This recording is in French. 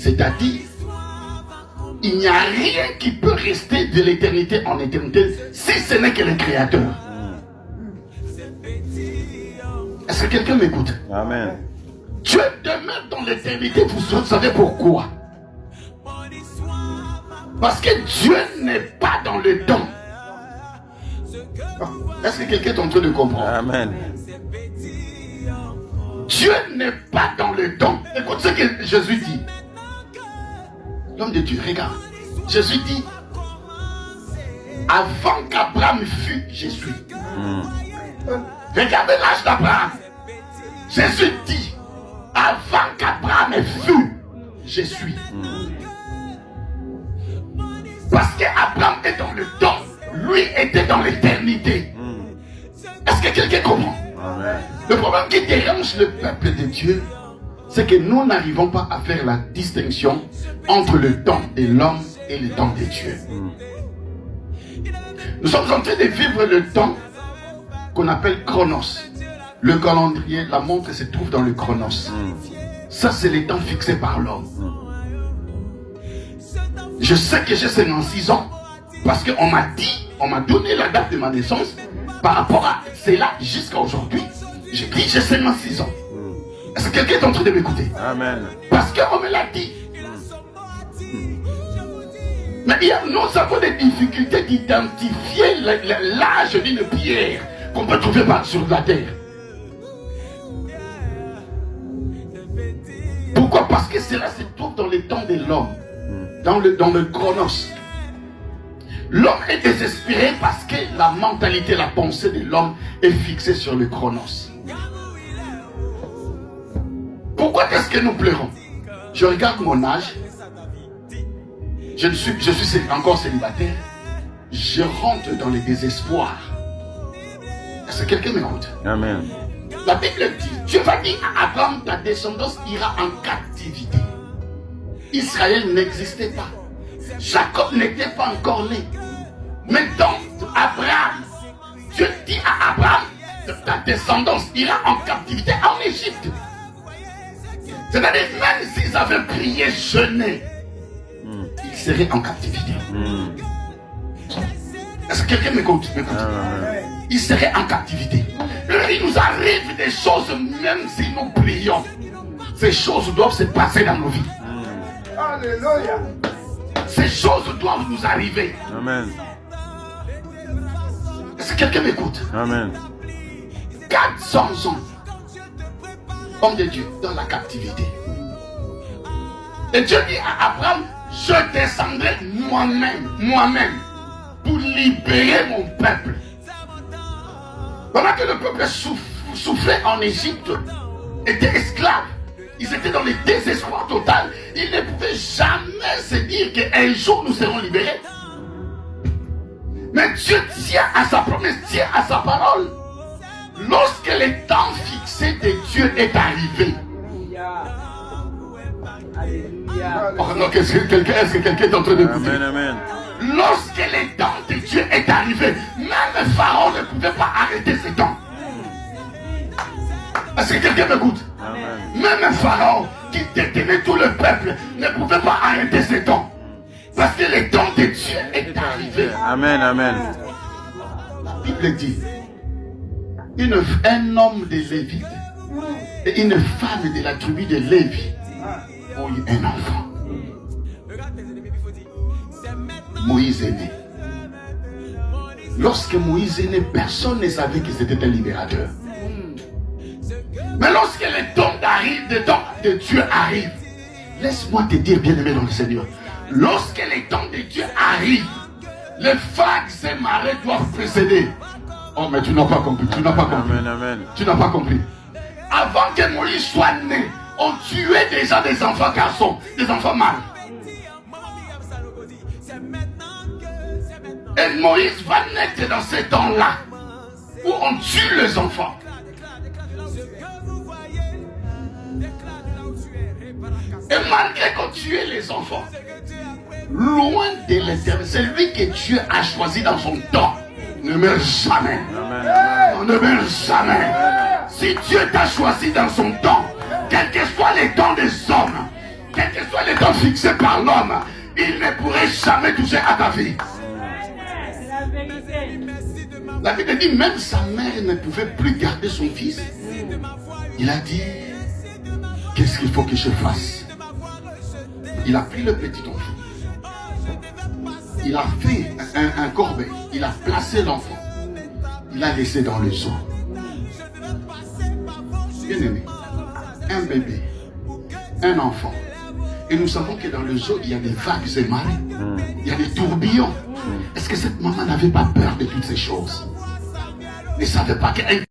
C'est-à-dire, il n'y a rien qui peut rester de l'éternité en éternité si ce n'est que le Créateur. Est-ce que quelqu'un m'écoute? Amen. Dieu demeure dans l'éternité, vous savez pourquoi? Parce que Dieu n'est pas dans le temps. Est-ce que quelqu'un est en train de comprendre? Amen. Dieu n'est pas dans le temps. Écoute ce que Jésus dit. L'homme de Dieu, regarde. Jésus dit, avant qu'Abraham fût, je suis. Regardez l'âge d'Abraham. Jésus dit, avant qu'Abraham fût, je suis. Parce qu'Abraham est dans le temps, lui était dans l'éternité. Est-ce que quelqu'un comprend? Amen. Le problème qui dérange le peuple de Dieu, c'est que nous n'arrivons pas à faire la distinction entre le temps de l'homme et le temps de Dieu. Nous sommes en train de vivre le temps qu'on appelle Chronos. Le calendrier, la montre se trouve dans le Chronos. Ça, c'est les temps fixés par l'homme. Je sais que j'ai 56 ans parce qu'on m'a dit, on m'a donné la date de ma naissance par rapport à cela jusqu'à aujourd'hui. J'ai dit j'ai 56 ans. Est-ce que quelqu'un est en train de m'écouter? Amen. Parce qu'on me l'a dit. Mais nous avons des difficultés d'identifier l'âge d'une pierre qu'on peut trouver sur la terre. Pourquoi? Parce que cela se trouve dans les temps de l'homme, dans le chronos. L'homme est désespéré parce que la mentalité, la pensée de l'homme est fixée sur le chronos. Pourquoi est-ce que nous pleurons? Je regarde mon âge. Je suis encore célibataire. Je rentre dans le désespoir. Est-ce que quelqu'un m'écoute? Amen. La Bible dit, Dieu va dire à Abraham, ta descendance ira en captivité. Israël n'existait pas. Jacob n'était pas encore né. Mais donc, Abraham, Dieu dit à Abraham, ta descendance ira en captivité en Égypte. C'est-à-dire, même s'ils avaient prié, jeûné, ils seraient en captivité. Est-ce que quelqu'un m'écoute? Ils seraient en captivité. Il nous arrive des choses, même si nous prions. Ces choses doivent se passer dans nos vies. Alléluia. Ces choses doivent nous arriver. Amen. Est-ce que quelqu'un m'écoute? Amen. 400 ans, homme de Dieu, dans la captivité. Et Dieu dit à Abraham, je descendrai moi-même, pour libérer mon peuple. Pendant que le peuple souffrait en Égypte, était esclave, ils étaient dans le désespoir total. Ils ne pouvaient jamais se dire qu'un jour nous serons libérés. Mais Dieu tient à sa promesse, tient à sa parole. Lorsque le temps fixé de Dieu est arrivé. Oh non, est-ce que quelqu'un est en train de Amen. Amen. Lorsque le temps de Dieu est arrivé, même Pharaon ne pouvait pas arrêter ses temps. Est-ce que quelqu'un m'écoute? Même Pharaon, qui détenait tout le peuple, ne pouvait pas arrêter ses temps. Parce que le temps de Dieu est arrivé. Amen. Amen. La Bible dit, un homme de Lévite et une femme de la tribu de Lévi ont eu un enfant. Moïse est né. Lorsque Moïse est né, personne ne savait que c'était un libérateur. Mais lorsque le temps de Dieu arrive, laisse-moi te dire, bien-aimé dans le Seigneur, lorsque le temps de Dieu arrive, les vagues et marées doivent précéder. Oh, mais tu n'as pas compris, tu n'as pas compris. Amen. Amen. Tu n'as pas compris. Avant que Moïse soit né, on tuait déjà des enfants garçons, des enfants mâles. Et Moïse va naître dans ces temps-là, où on tue les enfants. Et malgré qu'on tuait les enfants, loin de l'éternel, c'est lui que Dieu a choisi dans son temps, ne meurt jamais. On ne meurt jamais. Si Dieu t'a choisi dans son temps, quel que soit les temps des hommes, quel que soit les temps temps fixé par l'homme, il ne pourrait jamais toucher à ta vie. La Bible dit, même sa mère ne pouvait plus garder son fils. Il a dit, qu'est-ce qu'il faut que je fasse? Il a pris le petit enfant. Il a fait un corbeil. Il a placé l'enfant. Il l'a laissé dans le zoo. Bien aimé, un bébé, un enfant. Et nous savons que dans le zoo, il y a des vagues et marées. Il y a des tourbillons. Est-ce que cette maman n'avait pas peur de toutes ces choses? Elle ne savait pas qu'elle